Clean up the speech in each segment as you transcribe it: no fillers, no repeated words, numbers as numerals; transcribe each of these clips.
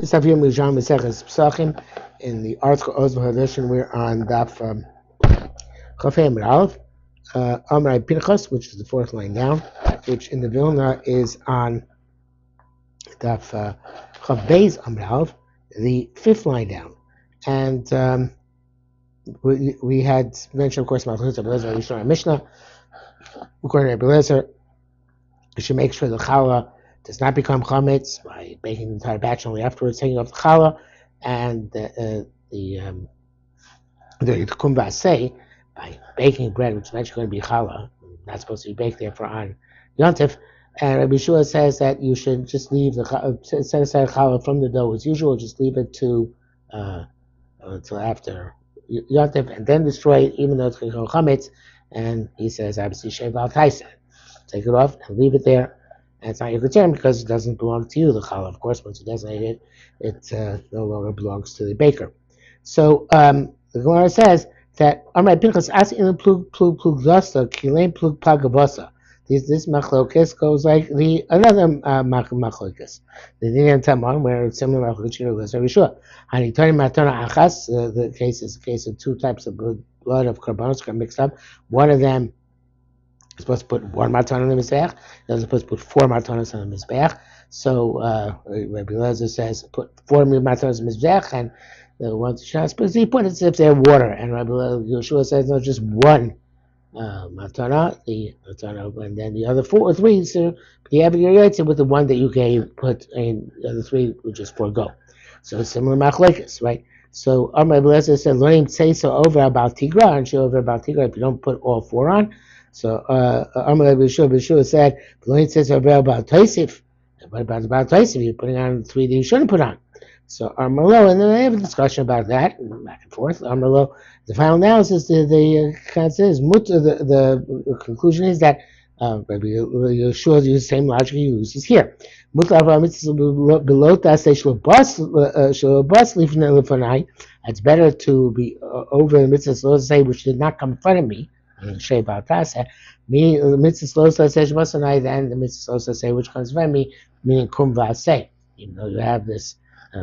This is Yerushalmi Pesachim. In the article Ozma edition, we're on Daf Chafei Aleph, Amrai Pinchas, which is the fourth line down, which in the Vilna is on Daf Chav Beis Amrai Aleph, the fifth line down. And we had mentioned, of course, Malchus Rabbi Eliezer Rishon Mishnah. According to Rabbi Eliezer, you should make sure the challah does not become chametz by baking the entire batch only afterwards, taking off the challah, and the kum v'aseh by baking bread, which is eventually going to be challah, not supposed to be baked therefore on yontif. And Rabbi Shua says that you should just leave the set aside challah from the dough as usual, just leave it to until after yontif, and then destroy it, even though it's going to become chametz. And he says, obviously, shev al taisa, take it off and leave it there. And it's not your concern because it doesn't belong to you, the challah. Of course, once you designate it, it no longer belongs to the baker. So the Gemara says that Amray Pinchas as in plug zasa kilein plug pagavasa. This machlokes goes like the another machlokes. The Dinyan Tamar, where it's similar machlokes to Yeshua. Hani Tani Matana Achas. The case is a case of two types of blood of carbonates got mixed up. One of them is supposed to put one matana on the mizbeach. The other is supposed to put four matanas on the mizbeach. So Rabbi Eliezer says put four matanas on the mizbeach, and the ones you're not supposed to put as if they're water. And Rabbi Yeshua says no, just one matana, and then the other four or three. So you have your yaitz with the one that you gave, put in the other three, would just forego. So similar machlekes, right? So Rabbi Eliezer said, "Learning say so over about tigra, and she over about tigra if you don't put all four on." So Rabbi Yeshua said, "Learning says over about taisif. What about taisif? You're putting on three that you shouldn't put on." So Armalo, and then they have a discussion about that, back and forth. Armalo, the final analysis, the conclusion is that Rabbi Yeshua uses the same logic he uses here. It's better to be over the mitzvah say which did not come in front of me, mitzvah than the mitzvah say which comes in front of me, meaning kum v'aseh. Even though you have this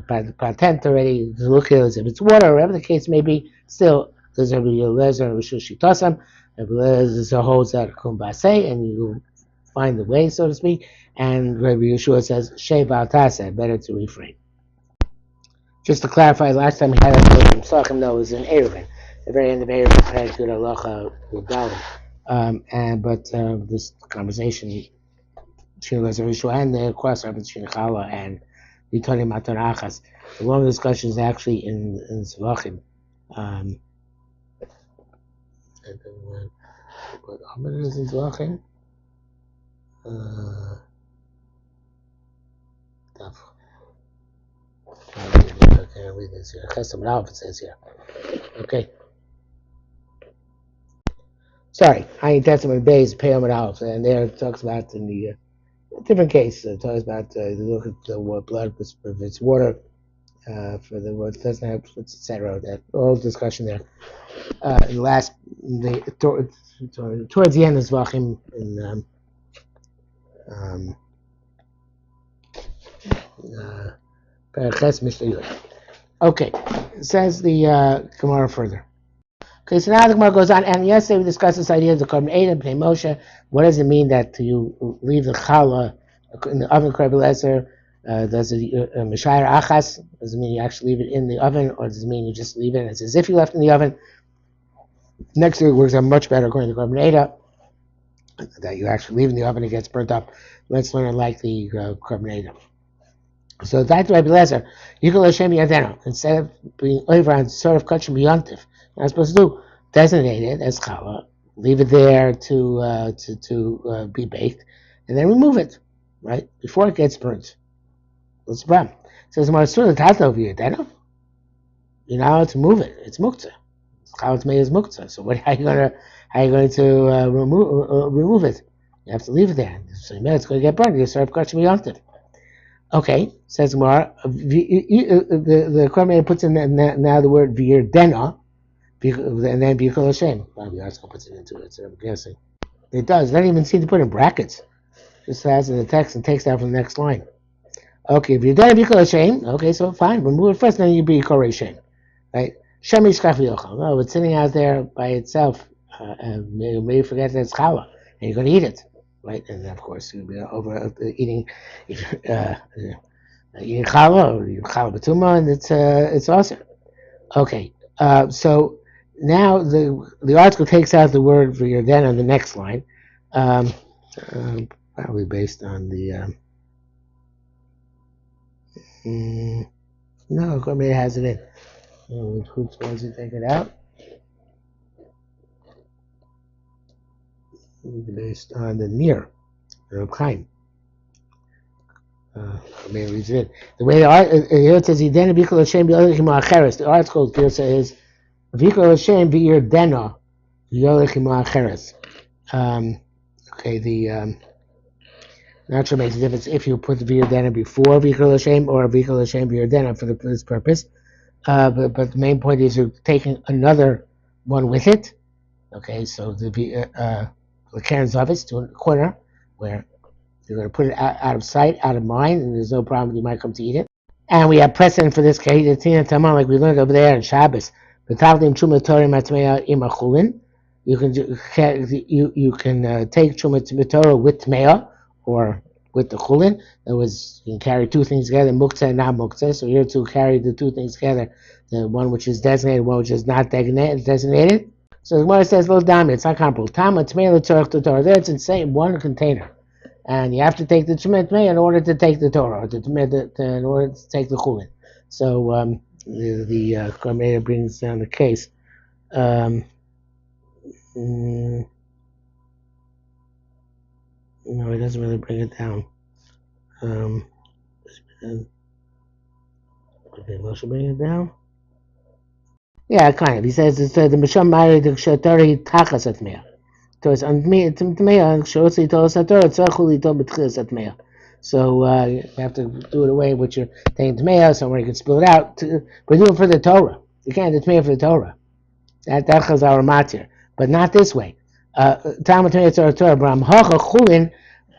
patent already, to look at it as if it's water, or whatever the case may be, still there's Rabbi Eliezer and Rishon Shitasam. Rabbi Eliezer holds that kum v'aseh, and you find the way, so to speak. And Rabbi Yeshua says shev al taseh, better to refrain. Just to clarify, last time we had that from Pesachim, though, was in Eruvin. The very end of Eruvin had good halacha with Dalim. But this conversation between Rabbi Yeshua and the cross reference between challah and Yitoni Matan Achas. The long discussion is actually in Zvachim. What Amr is in Zvachim? I can't read this here. Chesam Rav, it says here. Okay. Sorry, Ayin Testament Beis Peyam Rav, and there it talks about in the different case. It talks about look at the blood if it's water, for the what doesn't have etc. That whole discussion there. Towards the end of Zvachim in okay, says the Gemara further. Okay, so now the Gemara goes on, and yesterday we discussed this idea of the Korban Eidah and Pnei Moshe. What does it mean that you leave the challah in the oven? Rabbi Eliezer, does it Mishayir Achas? Does it mean you actually leave it in the oven, or does it mean you just leave it as if you left in the oven? Next week works out much better according to Korban Eidah, that you actually leave in the oven, it gets burnt up. Let's learn it like the Korban Eidah. So that's Rabbi Eliezer. You can Hashem Yadena, instead of being over on sort of kachim b'yontif, you're not supposed to do, designate it as challah, leave it there to be baked, and then remove it, right, before it gets burnt. What's the problem? It says Marsur Tata over Yadena. You're not allowed to move it. It's muktzah. Challah made as muktzah. So how are you going to remove it? You have to leave it there. So it's going to get burned. You sort of kachim b'yontif. Okay, says Gemara. The Korban puts in now the word v'yirdena, and then b'yikol Hashem. Probably also puts it into it. So I'm guessing it does. It doesn't even seem to put in brackets. Just has in the text and takes out from the next line. Okay, if you're done bikol Hashem, okay, so fine, remove it first, then you be bikol Hashem, right? Shem yishkach v'yochal. No, it's sitting out there by itself, and maybe forget that it's challah, and you're going to eat it, right? And then, of course, you'll be over eating challah or challah b'tumah, and it's awesome. Okay, so now the article takes out the word for your then on the next line, probably based on the. No, Gourmet has it in. Who's supposed to take it out? Based on the near, Reb Chaim. Gourmet reads it in. The way it says, "Yidena bikol Hashem b'yolech imo acheres." The article here says, "Bikol Hashem b'yerdena b'yolech imo acheres." Okay, the not sure makes a difference if you put the V'yerdena before V'yikol Hashem or V'yikol Hashem V'yerdena for this purpose. But the main point is you're taking another one with it. Okay, so the Karen Zavis to a corner where you're going to put it out of sight, out of mind, and there's no problem you might come to eat it. And we have precedent for this case, like we learned over there in Shabbos. You can take Chumat Torah with Tmeah or with the chulin. That was, you can carry two things together, muktzah and not muktzah. So here to carry the two things together, the one which is designated, one which is not designated. So the Gemara says, "Lo dami," it's not comparable. Tama tmei l'torach to Torah. There it's in the same one container, and you have to take the tmei in order to take the Torah, or in order to take the chulin. So the Gourmet brings down the case. No, he doesn't really bring it down. Okay, Moshe bring it down? Yeah, kind of. He says it's the Misham Mari the Kshatari Tachas at Mea. So it's on me to Mea, Shotzi Tolas at Torah, Tzachuli Tom Betchilas at Mea. So you have to do it away with your taking Tmea, somewhere you can spill it out. But do it for the Torah. You can't do Tmea for the Torah. That's our matir. But not this way. Talmud Tmea Torah, Bram Hacha Chulin,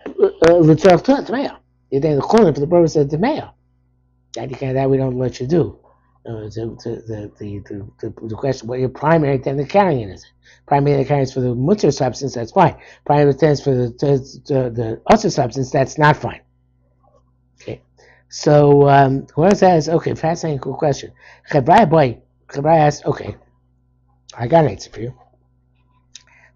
L'Tzorach Tmea. You take the Chulin for the purpose of Tmea. That we don't let you do. The question, what your primary intent of carrying it is? Primary carrying is for the mutter substance, that's fine. Primary intent for the other substance, that's not fine. Okay, so whoever says, okay, fascinating, cool question. Chebrai asked, okay, I got an answer for you.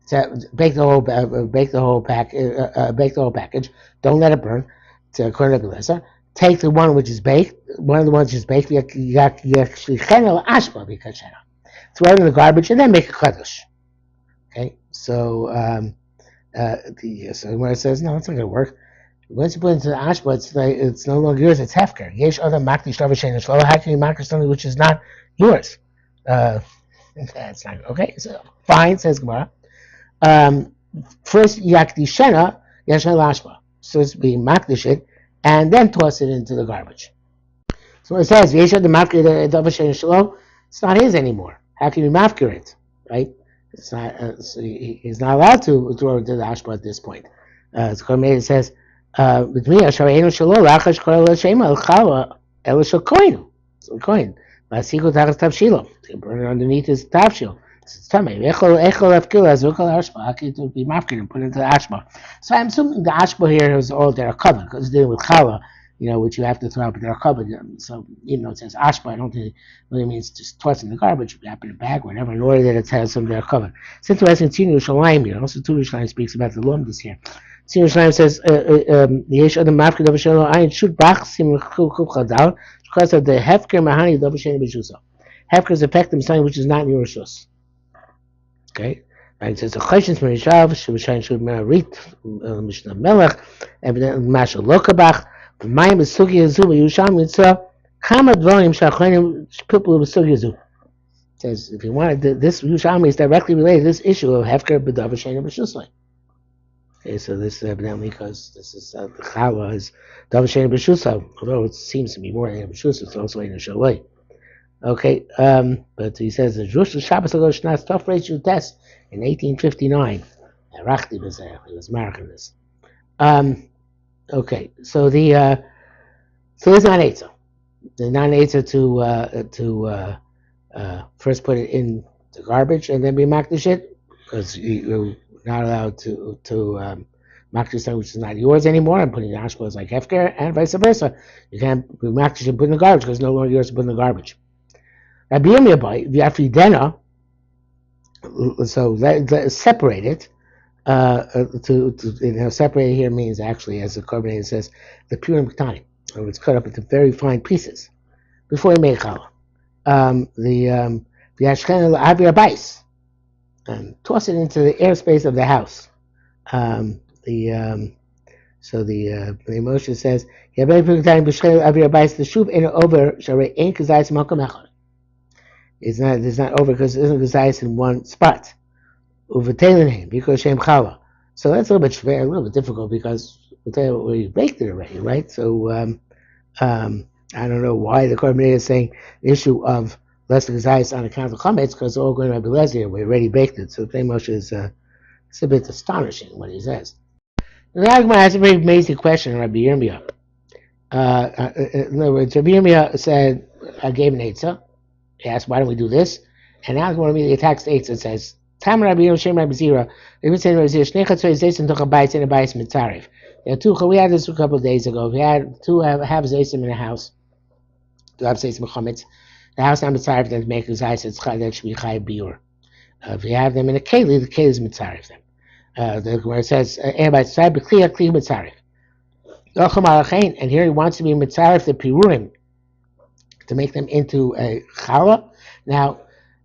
So bake the whole package. Don't let it burn. To according to Beleza. Take the one which is baked. One of the ones which is baked. You actually ashba because throw it in the garbage and then make a chaddush. Okay, so so when it says no, it's not going to work. Once you put it into the ashba, it's no longer yours. It's hefker. Yesh other makdi shlavashen shlo. How can you makdi something which is not yours? That's not okay. So fine, says Gemara. First yakdi shena yesh ashba. So it's being makdish it. And then toss it into the garbage. So it says, it's not his anymore. How can you mafkir it, right? It's not. So he's not allowed to throw it into the ashba at this point. It says, with me, it's burn it underneath his tafshil. How can you be mafkir and put it into the ashba? So I'm assuming the ashba here is all their cover because it's dealing with challah, which you have to throw out their cover. So even though it says ashba, I don't think it really means just tossing the garbage, wrap in a bag, whatever, in order that it has some their cover. It's interesting. Yerushalmi here, also Yerushalmi speaks about the lumdus here. Yerushalmi says, "Yesh adam mafkir davashelo ayin shoot bachsim chadal because of the hefker mahani davasheni b'shuso. Hefker is affecting something which is not in your rishus." Okay, right? It says a chayshins merishav shevashayin should merit mishnah melech evidently mashal lokabach v'mayim b'sugi yazu v'yusham mitzvah kama dvarim shachayim people b'sugi yazu. Says if you wanted this Yerushalmi is directly related to this issue of hefker b'davashayin b'shusay. Okay, so this is evidently because this is the challah is davashayin b'shusay, although it seems to be more than b'shusay, it's also in a shalay. Okay, but he says the Jerusalem Shabbos Shnas tough ratio test in 1859. Rachti was there. He was marking this. Okay, so the So it's not eitzah. The non eitzah to first put it in the garbage and then be makdish it, because you're not allowed to makdish something which is not yours anymore and putting it in ashkos like hefker, and vice versa. You can't be makdish and put in the garbage because it's no longer yours to put in the garbage. Rabbi Yirmiyah, v'afridena, so separate it. Separate here means actually, as the carbonator says, the pure mktani, or it's cut up into very fine pieces before you make challah. The ashken avir bais, toss it into the airspace of the house. So the Moshe says, it's not over because it isn't gazayis in one spot. Because Shem Chala. So that's a little bit difficult because we baked it already, right? So I don't know why the Korban is saying the issue of less gazayis on account of chametz, because all going to be lesbian. We already baked it. So Moshe is it's a bit astonishing what he says. The Agma has a very amazing question, Rabbi Yirmiyah. In other words, Rabbi Yirmiyah said, I gave an eitzah. He asked, why don't we do this? And now Agma immediately attacks the eitzah and says, Tam Rabbi Yirmiyah, Shem Rabbi Zira, Rabbi Zira, Shnei Chatzoi Zaysim Toch HaBayis and HaBayis Mitzarif. There are two, we had this a couple of days ago. We had two have Zaysim in a house, two have Zaysim Chametz. The house not Mitzarif, then make a Zayis, that should be Chai Biur. If you have them in a Keli, the Keli is Mitzarif them. Where it says, and here he wants to be mitzaref the pirurim to make them into a challah. Now,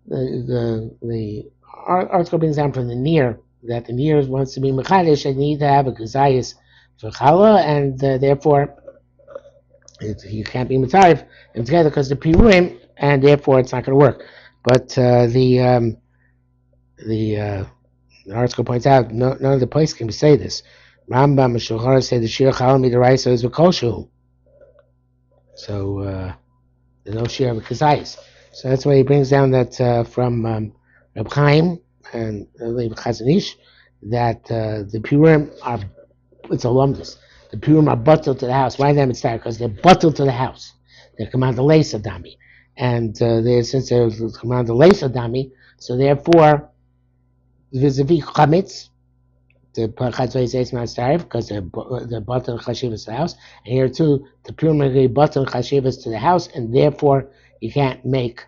the article brings down from the Nir that the Nir wants to be mechadish and need to have a gazayis for challah, and therefore you can't be mitzaref them together because the pirurim, and therefore it's not going to work. But the article points out none of the places can say this. Rambam and Shulchan say the shir challah midaraisa is v'koshu. So there's no shir of kazayis. So that's why he brings down that from Reb Chaim and Chazon Ish that the purim are, it's a lumdus. The purim are buttled to the house. Why them it's there? Because they're buttled to the house. They're command the leis adami, and since they're command the leis adami, so therefore vis-a-vis chametz, the Chatzoi Zeis Matzarif, because they're button chashivas to the house, and here too the purim button chashivas to the house, and therefore you can't make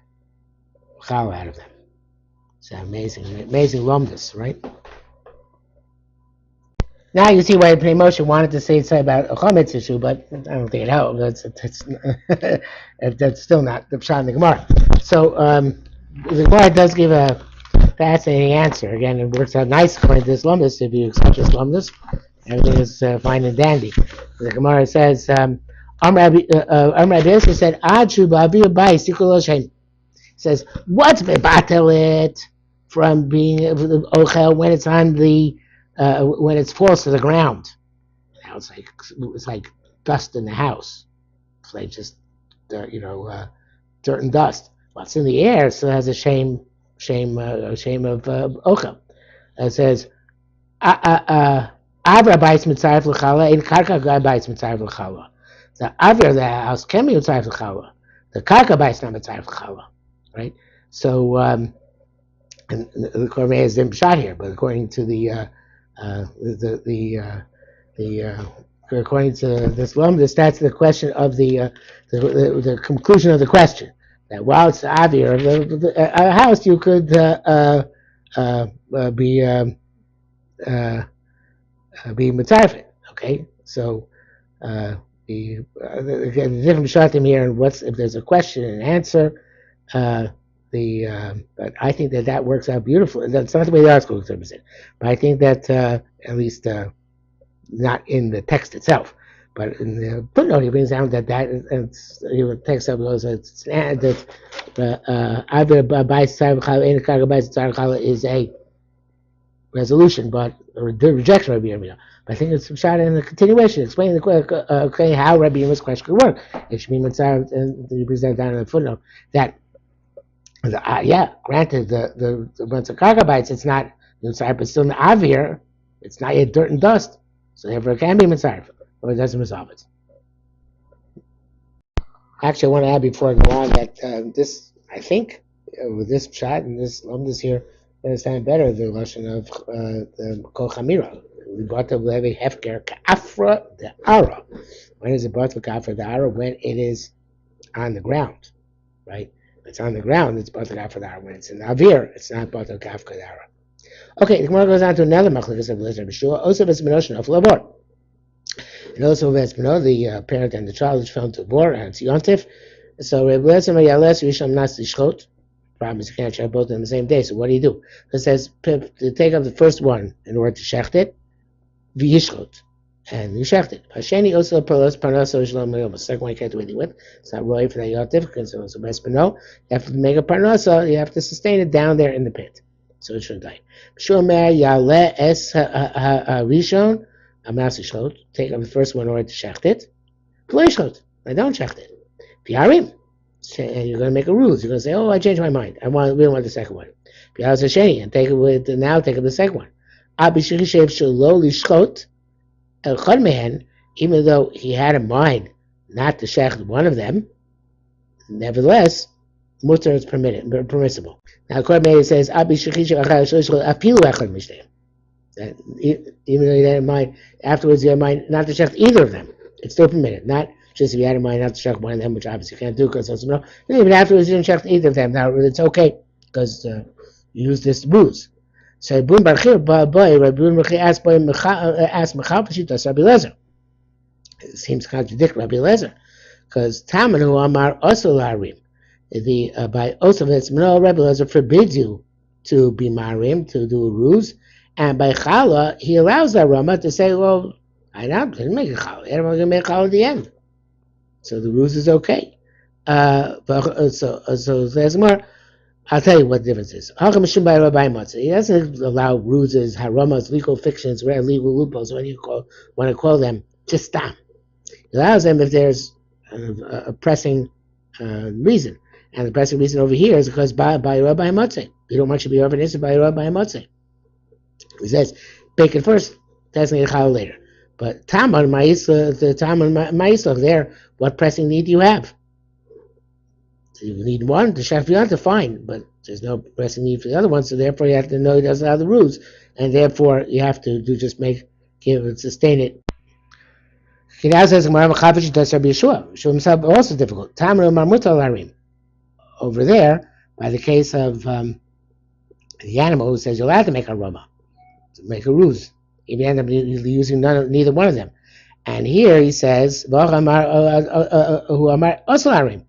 challah out of them. It's amazing lumdus, right? Now you see why Pnei Moshe wanted to say it's about a chametz issue, but I don't think it helped. That's still not the pshat in the Gemara. So the Gemara does give a fascinating answer. Again, it works out nice according to this lumdus. If you accept this lumdus, everything is fine and dandy. The Gemara says, Rabbi Yosef said, Achu ba'avir bayis yikol Hashem. Says, what's mebatel it from being ochel when it's on the when it's falls to the ground? Now it's like dust in the house. It's like just dirt and dust. What's in the air still has a shame of ochel. It says, Avra bayis mitzaref l'chala, ein karka bayis mitzaref l'chala. The avra, the house, can be mitzaref l'chala. The karka bayis not mitzaref l'chala. Right, so and the Korban is dim shot here, but according to according to this lumdus, that's the question of the conclusion of the question. That while it's avir, a house you could be mitzarefet. Okay, so the different shatim here, and if there's a question and answer. But I think that works out beautifully. That's not the way the article interprets it, but I think that at least not in the text itself, but in the footnote he brings down that the text goes that is a resolution, but a rejection of Rabbi Yirmiyah. But I think it's shot in the continuation, explaining how Rabbi Yirmiyah's question could work. It should be mitzvah, and he brings that down in the footnote that. Granted, the once a karka bites, it's not mitzaref, but still in the avir, it's not yet dirt and dust, so therefore it can be mitzaref, or it doesn't resolve it. Actually, I want to add before I go on that this, I think, with this shot and this lumdus here, understand better the lesson of the kol chamira. We brought the levi hefker ka'afra the ara. When is it brought to ka'afra the ara? When it is on the ground, right? When it's on the ground, it's brought to ka'afra the ara. When it's in the avir, it's not brought to ka'afra the ara. Okay, the Gemara goes on to another machlokes of Lezer B'Shua. Also, it's Menosh of Labor. And also, the parent and the child is found to bore and it's yontif. So Reb Lezer Mayales Rishon Nas Lishchot. Problem is you can't share both on the same day. So what do? It says to take up the first one in order to shecht it, v'yishchot, and you shecht it. Hasheni also pelos parnaso shalom mayom. The second one you can't do anything with. It's not really for that yontif because it's also best no. You have to make a parnasa. You have to sustain it down there in the pit, so it shouldn't die. Shomer yale es rishon. Amas take up the first one in order to shecht it. V'yishchot. I don't shecht it. V'yarim. And you're going to make a rule. You're going to say, "Oh, I changed my mind. We don't want the second one." And take it with now. Take up the second one. Even though he had in mind not to shecht one of them, nevertheless, mutter is permissible. Now, Korban says, that even though you had in mind afterwards, you had in mind not to shecht either of them. It's still permitted. Not just if you had in mind not to shecht one of them, which obviously you can't do because it's no. Even afterwards, you didn't shecht either of them. Now it's okay because you use this ruse. So Rabbi Barchir asked Mechal Peshitas Rabbi Lezer. It seems to contradict Rabbi Lezer because Taman who Amar also Larim. By oath of its Rabbi Lezer forbids you to be marim, to do a ruse, and by challah he allows the Rama to say, well, I didn't make a challah. I'm going to make a challah at the end. So the ruse is okay. So there's more. I'll tell you what the difference is. He doesn't allow ruses, haramas, legal fictions, rare legal loopholes, what do you want to call them, just stam. He allows them if there's a pressing reason. And the pressing reason over here is because by Rabbi Motzei. You don't want to be over this by Rabbi Motzei. He says, bake it first, designate a challah later. But Taman Ma'isla, there, what pressing need do you have? So you need one to shef to find, but there's no pressing need for the other one, so therefore you have to know he doesn't have the rules, and therefore you have to sustain it. He now says, Yeshua himself also difficult. Taman Marmutal Harim. Over there, by the case of the animal who says you're allowed to make a roma, to make a ruse. You end up using neither one of them. And here he says, who amar also harim.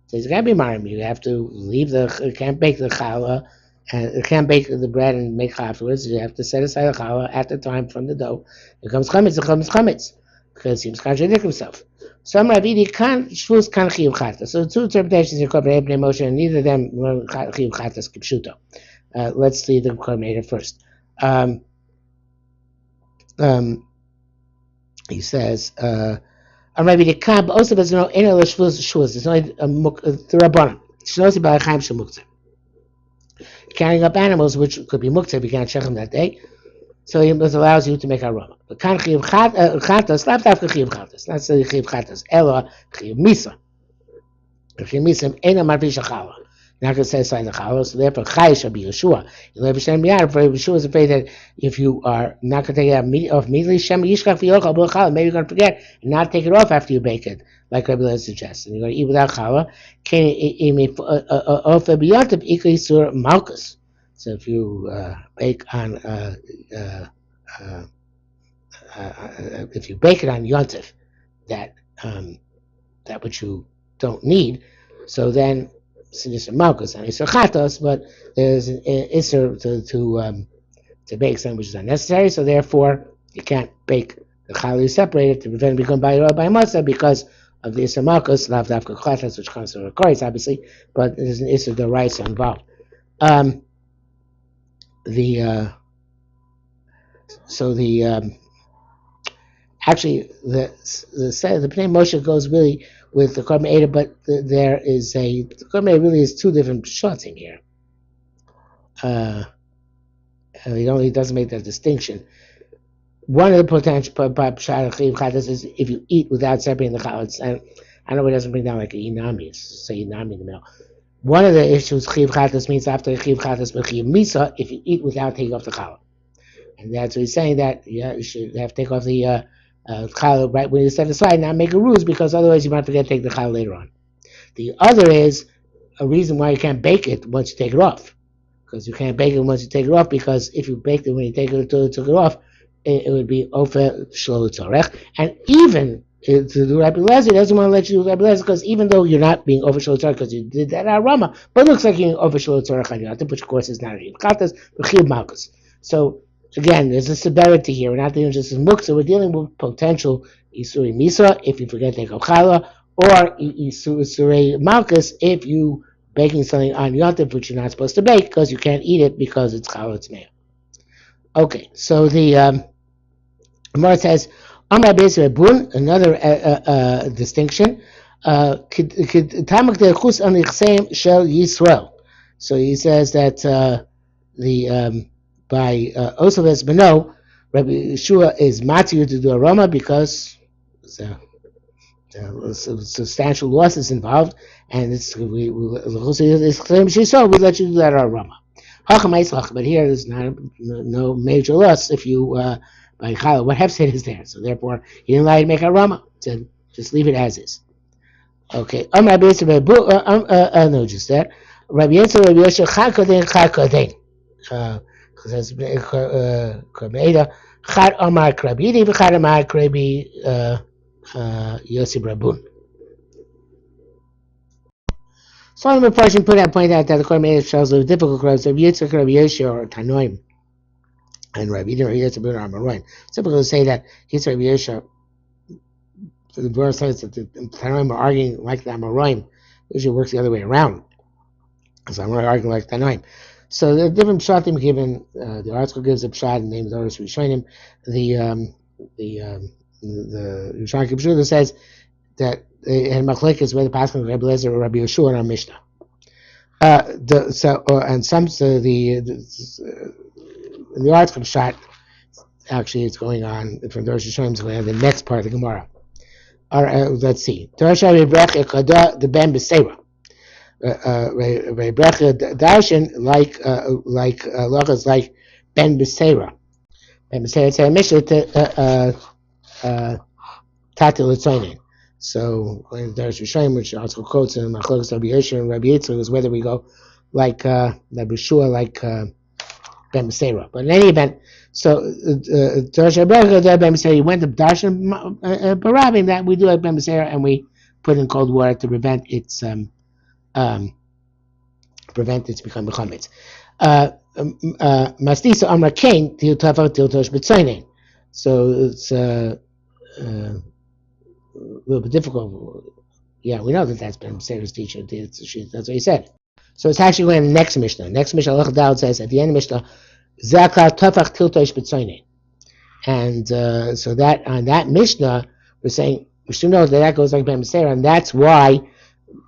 So you can't be marim. You have to leave you can't bake the challah, and you can't bake the bread and make afterwards. You have to set aside the challah at the time from the dough. It becomes chametz, because he seems to contradict himself. Some Rabbi can't choose kan chiyuv chata. So two interpretations in Korban Bnei Moshe, and neither of them chiyuv chatas kipshuto. Let's see the coordinator first. He says, Rabbi the Kab also doesn't know any other shuz. It's only the Rabbanim. Shnosi b'achayim shemuktzah. Carrying up animals, which could be muktzah, if you can't check them that day. So it allows you to make aroma. But kan chiyuv chatas, not dafka chiyuv chatas, not say chiyuv chatas, ela chiyuv misa. Chiyuv misa ena marvish achala. Not going to set aside the challah, so therefore chay shall be Yeshua. Yeshua is afraid that if you are not going to take it off immediately, maybe you're going to forget and not take it off after you bake it, like Rabbi Lezer suggests. And you're going to eat without challah. So if you bake on, if you bake it on yontif, that which you don't need, so then. It's malchus and isser chatos, but there's an isser to bake something which is unnecessary. So therefore, you can't bake the challah separated to prevent it becoming by matzah because of the isser malchus, lav dafka chatos, which comes from the koris, obviously, but there's an isser d'oraisa involved. Actually the Pnei Moshe goes really with the Korban Eder, but the Korban Eder really is two different shots in here. He doesn't make that distinction. One of the potential pshat chiyuv chatas is if you eat without separating the chalas, and I know it doesn't bring down like an inami. It's say inami in the middle. One of the issues chiv chatas means after chiv chatas but chiv misa if you eat without taking off the challah, and that's what he's saying that you should have to take off the challah right when you set aside, not make a ruse because otherwise you might forget to take the challah later on. The other is a reason why you can't bake it once you take it off, because you can't bake it once you take it off, because if you baked it when you took it off, it would be ofer shlo tzorech, and even to do Rabbi Lezer, he doesn't want to let you do Rabbi Lezer because even though you're not being over shlo tzorech because you did that at Rama, but it looks like you're over shlo tzorech on Yotim, which of course is not a chatas, but chiyuv malchus. So again, there's a severity here. We're not dealing just with muktzah, we're dealing with potential isuri misa if you forget to take off challah, or isuri malchus if you baking something on Yontif which you're not supposed to bake because you can't eat it because it's challah meah. Okay, so the Gemara says, Amar Beis Rebun, another distinction. Tamak de'chus an ichseim shel Yisrael. So he says that the by Osoves Beno, Rabbi Yeshua is matir to do aroma because substantial losses involved, and we let you do that aroma. But here there's no major loss if you by challah. What hefsed is there? So therefore, he didn't lie to make aroma. So just leave it as is. Okay. No, just that. Rabbi Yisrael, Rabbi Yosha, chad kodein. Because chad amar krabidi, v'chad amar krabi Yosef Rabun. Some of the Persian point out that the Korban shows the difficult crowds of Yitzchak, Rabbi Yosha, or Tanoim, and Rabbi Yosef Rabun are Maroim. Typically say that Yitzchak, Rabbi Yosha, the Gemara says that the Tanoim are arguing like the Amoraim. Usually works the other way around. So I'm arguing like Tanoim. So there are different pshatim given. The article gives a pshat and names others Rishonim. The Yerushalmi Pesachim says that and machlekes is where the pasuk of Rabbi Lezer or Rabbi Yeshua in our Mishnah. The article shot actually it's going on from the Rosh Hashanah, the next part of the Gemara. Let's see. The Ben Beseira. Rebrecha Darshan like Lachas like Ben Beseira. Ben Beseira said Mishnah Tati L'Tzonin. So there's Rishonim, which also quotes in Machlokes Rabbi Yosha and Rabbi Yitzchak, is whether we go like Rabbi Yeshua, like Ben Beseira. But in any event, so Ben Beseira, he went to Darshan Barabim that we do like Ben Beseira, and we put in cold water to prevent its becoming chametz. Mastisa Amra Kain Til Tafar Til Tosh B'Tzayin. So it's a little bit difficult. Yeah, we know that that's Ben Beseira's teacher. That's what he said. So it's actually going to the next Mishnah. Next Mishnah, Allah Dawud says at the end of Mishnah, Zakar Tafach Tiltosh B'Tzoyin. And so that on that Mishnah, we're saying we should know that goes like Ben Beseira, and that's why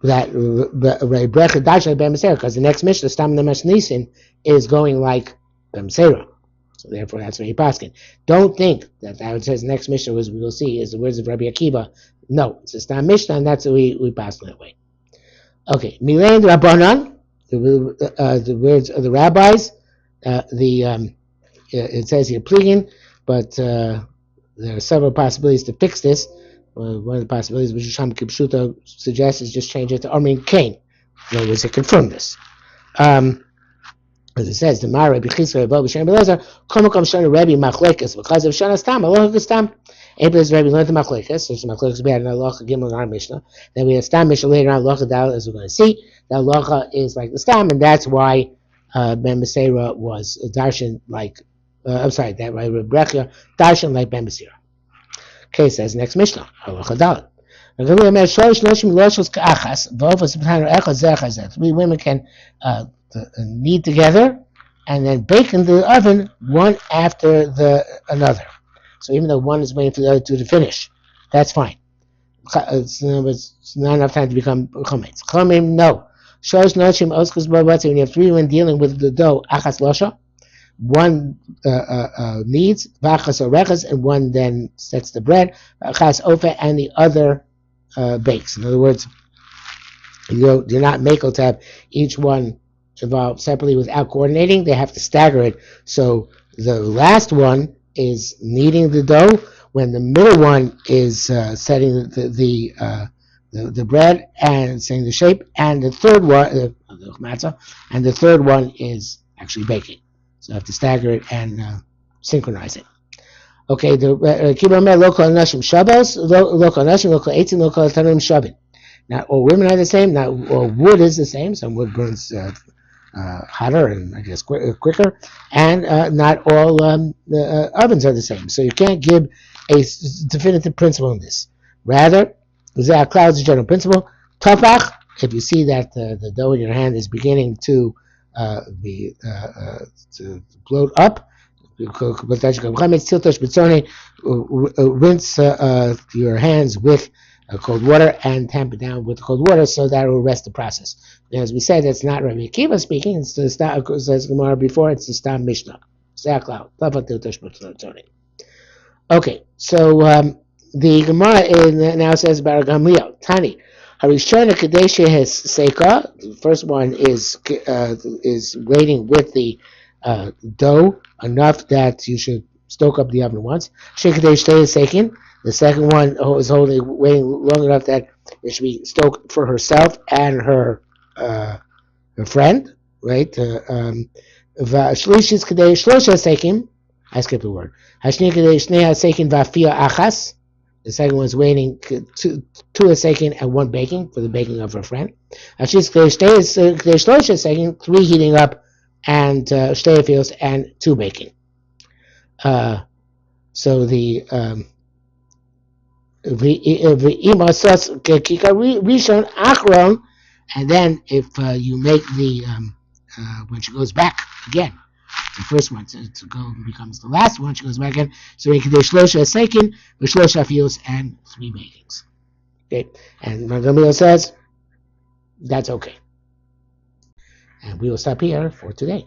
that Rebrecha Dash like Ben Beseira, because the next Mishnah, Stam Nemesh Nisin, is going like Ben Beseira. So therefore, that's what he paskin. Don't think that it says next Mishnah, as we will see, is the words of Rabbi Akiva. No, it's a Stam Mishnah, and that's what we paskin that way. Okay, Milain Rabbanan, the words of the rabbis. It says here pleading, but there are several possibilities to fix this. One of the possibilities which Yerushalmi Pesachim suggests is just change it to Amrin Kain. In other words, to confirm this. As it says, the Mara Rabbi Chisra Rabbi Shem Belezer, Komakom Shana Rabbi Machlekes, because of Shana Stam, Allah Stam. Abel's Rabbi learned the Machlekes, so Machlekes we had in Allah Gimel in our Mishnah. Then we had Stam Mishnah later on, Allah Dal, as we're going to see. That Allah is like the Stam, and that's why Ben Beseira was Darshan like, that right, Rebrecha Darshan like Ben Beseira. Okay, says next Mishnah, Halacha Dalet. Three women can knead together and then bake in the oven one after the another. So even though one is waiting for the other two to finish, that's fine. It's not enough time to become chametz. Chomim, no. When you have three women dealing with the dough, achas losha, one kneads, v'achas oreches, and one then sets the bread, v'achas ofe, and the other bakes. In other words, you're not makel to have each one involved separately without coordinating. They have to stagger it. So the last one is kneading the dough, when the middle one is setting the bread and setting the shape, and the third one, the matzah, and the third one is actually baking. So you have to stagger it and synchronize it. Okay, the Kibbutz local nashim shabbos, local nashim, local eitzim, local tanim shabbat. Not all women are the same. Not all wood is the same. Some wood burns hotter and I guess quicker, and not all the ovens are the same. So you can't give a definitive principle on this. Rather, Zeh clouds a general principle. Tafach, if you see that the dough in your hand is beginning to be to bloat up, rinse your hands with cold water and tamp it down with cold water so that it will rest the process. As we said, that's not Rabbi Akiva speaking. It's the Stam, says Gemara before. It's the Stam Mishnah. Okay, so the Gemara now says about Gamliel Tani. Harishona Kadesha has Seika. The first one is waiting with the dough enough that you should stoke up the oven once. Shekadesh is Seikin. The second one is waiting long enough that it should be stoked for herself and her friend, right? Shlishis Kadei Shlosha Seikim. I skipped a word. Hashni Kadei Shnei Seikin Vafia Achas. The second one is waiting two a seikin and one baking for the baking of her friend. Hashis Kadei Shlosha Seikin, three heating up and shtei fios and two baking. So the rishon achron, and then if you make the when she goes back again, the first one to go becomes the last one. She goes back again. So we can do shlosha seikin, shlosha fios, and three bakings. Okay, and Gamliel says that's okay. And we will stop here for today.